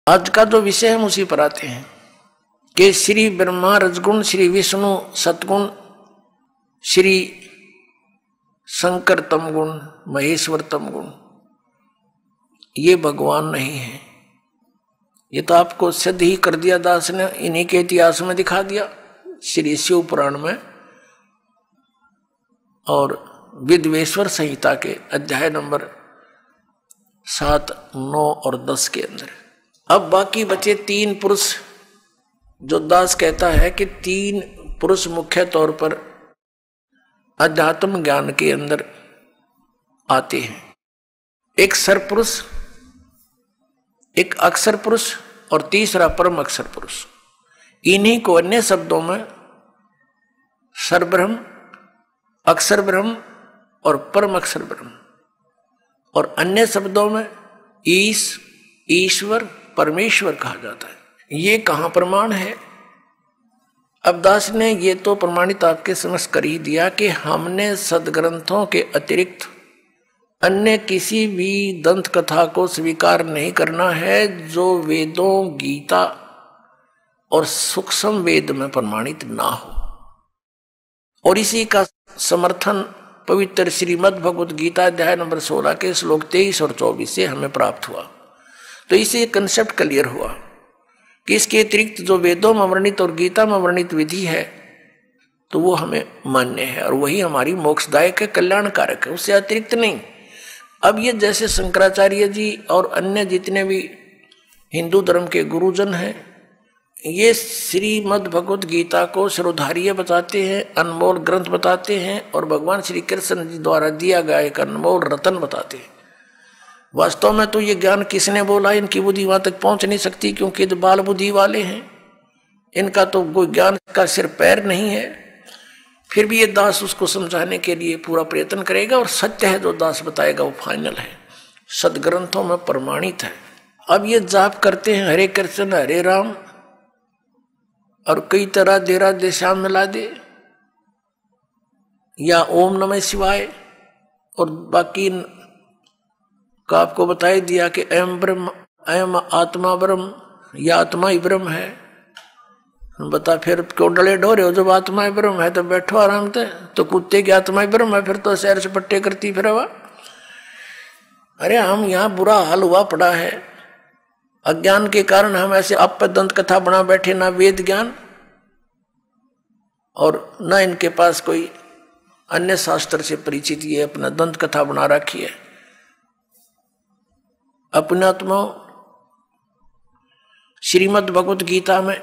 आज का जो विषय हम उसी पर आते हैं कि श्री ब्रह्मा रजगुण, श्री विष्णु सतगुण, श्री शंकर तमगुण, महेश्वर तमगुण, ये भगवान नहीं है। ये तो आपको सिद्ध ही कर दिया दास ने, इन्हीं के इतिहास में दिखा दिया श्री शिव पुराण में और विद्वेश्वर संहिता के अध्याय नंबर 7, 9 और 10 के अंदर। अब बाकी बचे 3 पुरुष, जो दास कहता है कि 3 पुरुष मुख्य तौर पर अध्यात्म ज्ञान के अंदर आते हैं। एक सरपुरुष, एक अक्षर पुरुष और तीसरा परम अक्षर पुरुष। इन्हीं को अन्य शब्दों में सरब्रह्म, अक्षर ब्रह्म और परम अक्षर ब्रह्म, और अन्य शब्दों में ईश्वर, परमेश्वर कहा जाता है। ये कहाँ प्रमाण है? अब दास ने ये तो प्रमाणित आपके समझ कर ही दिया कि हमने सदग्रंथों के अतिरिक्त अन्य किसी भी दंत कथा को स्वीकार नहीं करना है जो वेदों, गीता और सूक्ष्म वेद में प्रमाणित ना हो। और इसी का समर्थन पवित्र श्रीमद् भगवत गीता अध्याय नंबर 16 के श्लोक 23 और 24 से हमें प्राप्त हुआ। तो इससे कंसेप्ट क्लियर हुआ कि इसके अतिरिक्त जो वेदों में वर्णित और गीता में वर्णित विधि है तो वो हमें मान्य है और वही हमारी मोक्षदायक है, कल्याणकारक है, उससे अतिरिक्त नहीं। अब ये जैसे शंकराचार्य जी और अन्य जितने भी हिंदू धर्म के गुरुजन हैं, ये श्रीमद् भगवत गीता को सर्वधारीय बताते हैं, अनमोल ग्रंथ बताते हैं और भगवान श्री कृष्ण जी द्वारा दिया गया एक अनमोल रतन बताते हैं। वास्तव में तो ये ज्ञान किसने बोला? इनकी बुद्धि वहां तक पहुंच नहीं सकती, क्योंकि जो बाल बुद्धि वाले हैं इनका तो कोई ज्ञान का सिर पैर नहीं है। फिर भी ये दास उसको समझाने के लिए पूरा प्रयत्न करेगा और सत्य है जो दास बताएगा वो फाइनल है, सदग्रंथों में प्रमाणित है। अब ये जाप करते हैं हरे कृष्ण हरे राम और कई तरह देरा दे श्याम मिला दे, या ओम नमः शिवाय, और बाकी का आपको बताई दिया कि अयम ब्रह्म, अयम आत्मा ब्रह्म, या आत्मा ही ब्रह्म है। बता फिर क्यों डले ढोरे हो? जब आत्मा ही ब्रह्म है तो बैठो आराम से। तो कुत्ते की आत्मा ही ब्रह्म है, फिर तो शहर से पट्टे करती फिर हवा। अरे हम यहाँ बुरा हाल हुआ पड़ा है, अज्ञान के कारण हम ऐसे आप पर दंत कथा बना बैठे, ना वेद ज्ञान और ना इनके पास कोई अन्य शास्त्र से परिचित, ये अपना दंत कथा बना रखी है। अपने आत्मा श्रीमद् भगवत गीता में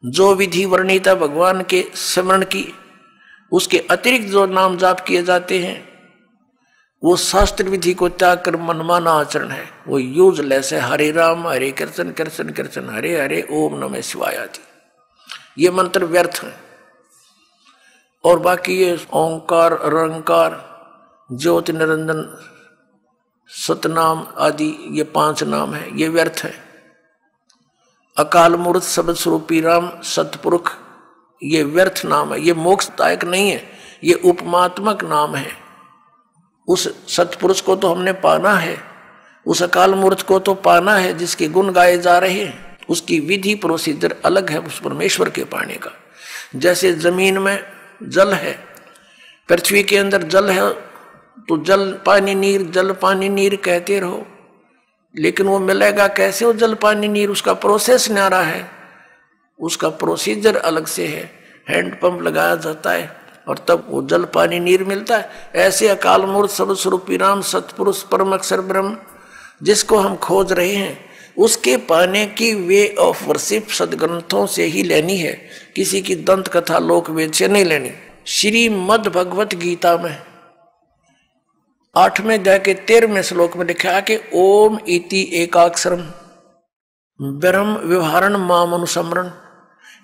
जो विधि वर्णित है भगवान के स्मरण की, उसके अतिरिक्त जो नाम जाप किए जाते हैं वो शास्त्र विधि को त्याग कर मनमाना आचरण है, वो यूजलेस है। हरे राम हरे कृष्ण कृष्ण कृष्ण हरे हरे ओम नमः शिवाय आदि ये मंत्र व्यर्थ हैं। और बाकी ये ओंकार, अरंकार, ज्योति निरंजन, सतनाम आदि ये 5 नाम है, ये व्यर्थ है। अकाल मूर्त शब्द स्वरूपी राम सतपुरुष, ये व्यर्थ नाम है, ये मोक्षदायक नहीं है, ये उपमात्मक नाम है। उस सतपुरुष को तो हमने पाना है, उस अकाल मूर्त को तो पाना है जिसके गुण गाए जा रहे हैं। उसकी विधि प्रोसीजर अलग है उस परमेश्वर के पाने का। जैसे जमीन में जल है, पृथ्वी के अंदर जल है, तो जल पानी नीर, जल पानी नीर कहते रहो, लेकिन वो मिलेगा कैसे वो जल पानी नीर? उसका प्रोसेस न्यारा है, उसका प्रोसीजर अलग से है। हैंडपंप लगाया जाता है और तब वो जल पानी नीर मिलता है। ऐसे अकाल मूर्त सर्व स्वरूपी राम सतपुरुष परम अक्षर ब्रह्म जिसको हम खोज रहे हैं, उसके पाने की वे ऑफ वर्शिप सदग्रंथों से ही लेनी है, किसी की दंत कथा लोक वेद से नहीं लेनी। श्रीमद् भगवत गीता में 8वें अध्याय के 13वें श्लोक में लिखा है कि ओम इति एकाक्षरम ब्रह्म व्यवहारण माम अनुसमरण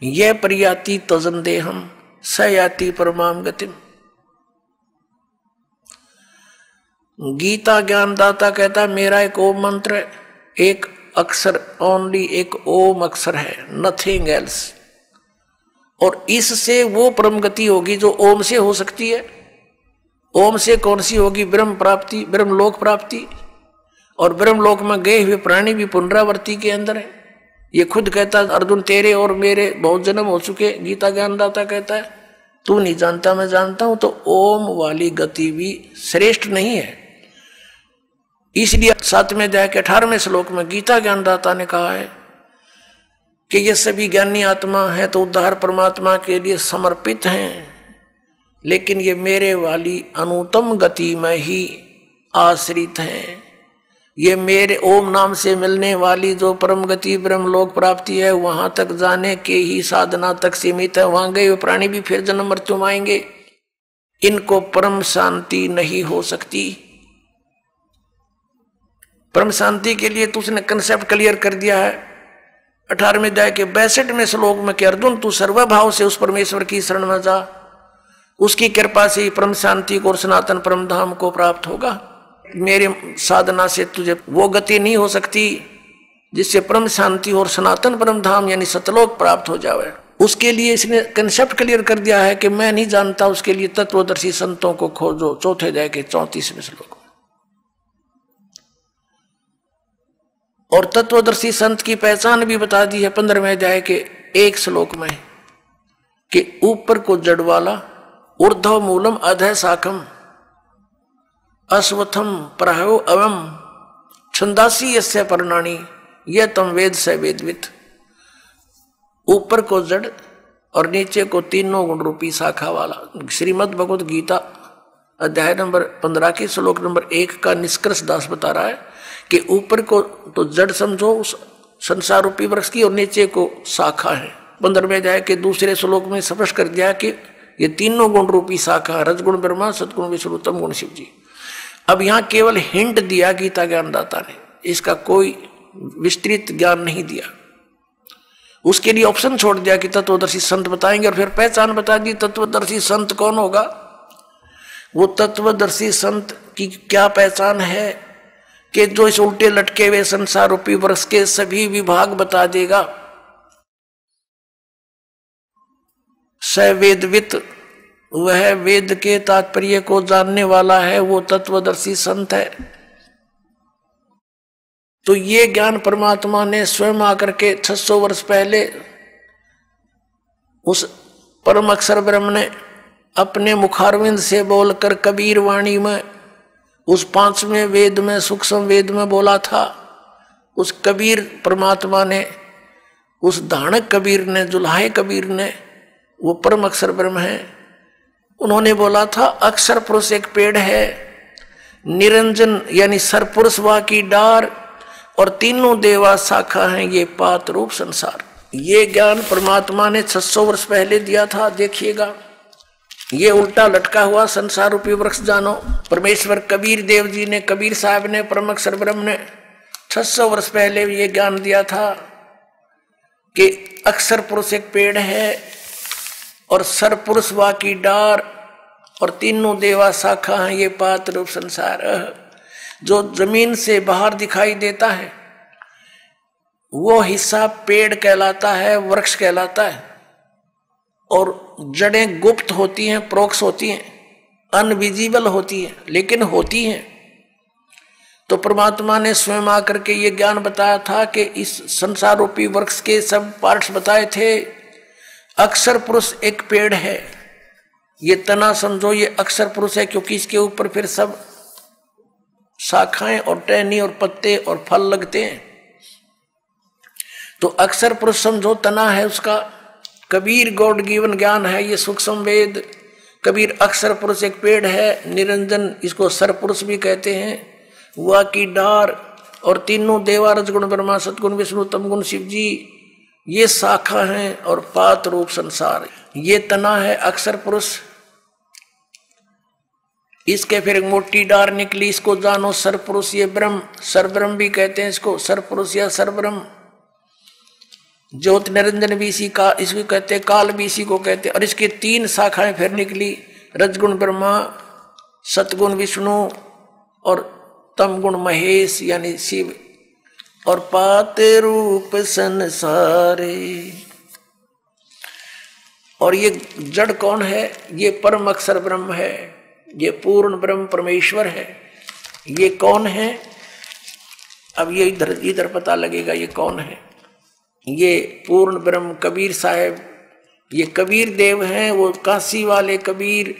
यह परियाति तजन देहम स याति परमाम गतिम। गीता ज्ञानदाता कहता मेरा एक ओम मंत्र है, एक अक्षर, ओनली एक ओम अक्षर है, नथिंग एल्स, और इससे वो परम गति होगी जो ओम से हो सकती है। ओम से कौन सी होगी? ब्रह्म प्राप्ति, ब्रह्म लोक प्राप्ति। और ब्रह्मलोक में गए हुए प्राणी भी पुनरावृत्ति के अंदर है। ये खुद कहता है, अर्जुन तेरे और मेरे बहुत जन्म हो चुके। गीता ज्ञानदाता कहता है तू नहीं जानता मैं जानता हूं। तो ओम वाली गति भी श्रेष्ठ नहीं है। इसलिए 7वें अध्याय के 18वें श्लोक में गीता ज्ञानदाता ने कहा है कि ये सभी ज्ञानी आत्मा है तो उद्धार परमात्मा के लिए समर्पित हैं, लेकिन ये मेरे वाली अनुत्तम गति में ही आश्रित हैं। ये मेरे ओम नाम से मिलने वाली जो परम गति ब्रह्मलोक प्राप्ति है वहां तक जाने के ही साधना तक सीमित है। वहां गए हुए प्राणी भी फिर जन्म मृत्यु में आएंगे, इनको परम शांति नहीं हो सकती। परम शांति के लिए तो उसने कंसेप्ट क्लियर कर दिया है 18वें अध्याय के 62वें श्लोक में कि अर्जुन तू सर्वभाव से उस परमेश्वर की शरण में जा, उसकी कृपा से परम शांति को और सनातन परम धाम को प्राप्त होगा। मेरे साधना से तुझे वो गति नहीं हो सकती जिससे परम शांति और सनातन परम धाम यानी सतलोक प्राप्त हो जाए। उसके लिए इसने कंसेप्ट क्लियर कर दिया है कि मैं नहीं जानता, उसके लिए तत्वदर्शी संतों को खोजो। चौथे अध्याय के 34वें श्लोक। और तत्वदर्शी संत की पहचान भी बता दी है 15वें अध्याय के 1 श्लोक में कि ऊपर को जड़ वाला, ऊर्ध्व मूलम अधः शाखम, अश्वत्थम प्रहयो अवम, छंदासी यस्य पर्णानि, यह तम वेद से वेदवित। ऊपर को जड़ और नीचे को तीनों गुण रूपी शाखा वाला। श्रीमद् भगवद गीता अध्याय नंबर 15 के श्लोक नंबर 1 का निष्कर्ष दास बता रहा है कि ऊपर को तो जड़ समझो उस संसार रूपी वृक्ष की, और नीचे को शाखा है। 15वें अध्याय के दूसरे श्लोक में स्पष्ट कर दिया कि ये तीनों गुण रूपी शाखा, रजगुण ब्रह्मा, सतगुण विष्णु, तम गुण शिव जी। अब यहां केवल हिंट दिया गीता ज्ञानदाता ने, इसका कोई विस्तृत ज्ञान नहीं दिया। उसके लिए ऑप्शन छोड़ दिया कि तत्वदर्शी संत बताएंगे, और फिर पहचान बता दी। तत्वदर्शी संत कौन होगा? वो तत्वदर्शी संत की क्या पहचान है कि जो इस उल्टे लटके हुए संसार रूपी वृक्ष के सभी विभाग बता देगा। सवेदवित, वह वेद के तात्पर्य को जानने वाला है, वो तत्वदर्शी संत है। तो ये ज्ञान परमात्मा ने स्वयं आकर के 600 वर्ष पहले उस परम अक्षर ब्रह्म ने अपने मुखारविंद से बोलकर कबीर वाणी में उस 5वें वेद में, सूक्ष्म वेद में बोला था। उस कबीर परमात्मा ने, उस धाणक कबीर ने, जुल्हाए कबीर ने, वो परम अक्षर ब्रह्म है, उन्होंने बोला था अक्षर पुरुष एक पेड़ है, निरंजन यानी सरपुरुष वा की डार, और तीनों देवा शाखा हैं ये पात रूप संसार। ये ज्ञान परमात्मा ने 600 वर्ष पहले दिया था। देखिएगा, ये उल्टा लटका हुआ संसार रूपी वृक्ष जानो। परमेश्वर कबीर देव जी ने, कबीर साहब ने, परम अक्षर ब्रह्म ने 600 वर्ष पहले ये ज्ञान दिया था कि अक्षर पुरुष एक पेड़ है और सरपुरुष वा की डार, और तीनों देवा शाखा हैं ये पात रूप संसार। जो जमीन से बाहर दिखाई देता है वो हिस्सा पेड़ कहलाता है, वृक्ष कहलाता है, और जड़ें गुप्त होती हैं, प्रोक्ष होती हैं, अनविजिबल होती हैं, लेकिन होती हैं। तो परमात्मा ने स्वयं आकर के ये ज्ञान बताया था कि इस संसार रूपी वृक्ष के सब पार्ट्स बताए थे। अक्षर पुरुष एक पेड़ है, ये तना समझो, ये अक्षर पुरुष है, क्योंकि इसके ऊपर फिर सब शाखाएं और टहनी और पत्ते और फल लगते हैं। तो अक्षर पुरुष समझो, तना है उसका। कबीर गॉड गिवन ज्ञान है ये सूक्ष्म वेद। कबीर अक्षर पुरुष एक पेड़ है, निरंजन इसको सरपुरुष भी कहते हैं, वा की डार, और तीनों देवा, रजगुण ब्रह्मा, सतगुण विष्णु, तमगुण शिव जी, ये शाखा हैं, और पात रूप संसार। ये तना है अक्षर पुरुष, इसके फिर एक मोटी डार निकली, इसको जानो सरपुरुष। ये ब्रह्म, सरब्रह्म भी कहते हैं इसको, सरपुरुष या सरब्रह्म। ज्योत निरंजन भी इसी का, इसको कहते हैं, काल भी इसी को कहते हैं। और इसकी 3 शाखाएं फिर निकली, रजगुण ब्रह्मा, सतगुण विष्णु और तमगुण महेश यानी शिव, और पात रूप संसारे। और ये जड़ कौन है? ये परम अक्षर ब्रह्म है, ये पूर्ण ब्रह्म परमेश्वर है। ये कौन है? अब ये इधर इधर पता लगेगा ये कौन है। ये पूर्ण ब्रह्म कबीर साहब, ये कबीर देव हैं, वो काशी वाले कबीर,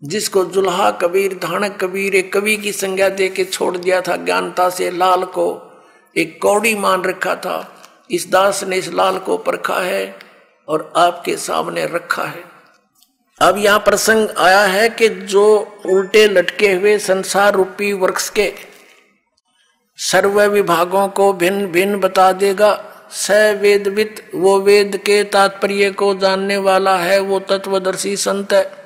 जिसको जुल्हा कबीर, धानक कबीर, एक कवि की संज्ञा दे के छोड़ दिया था ज्ञानता से। लाल को एक कौड़ी मान रखा था। इस दास ने इस लाल को परखा है और आपके सामने रखा है। अब यह प्रसंग आया है कि जो उल्टे लटके हुए संसार रूपी वृक्ष के सर्व विभागों को भिन्न भिन्न बता देगा। स वेदवित, वो वेद के तात्पर्य को जानने वाला है, वो तत्वदर्शी संत है।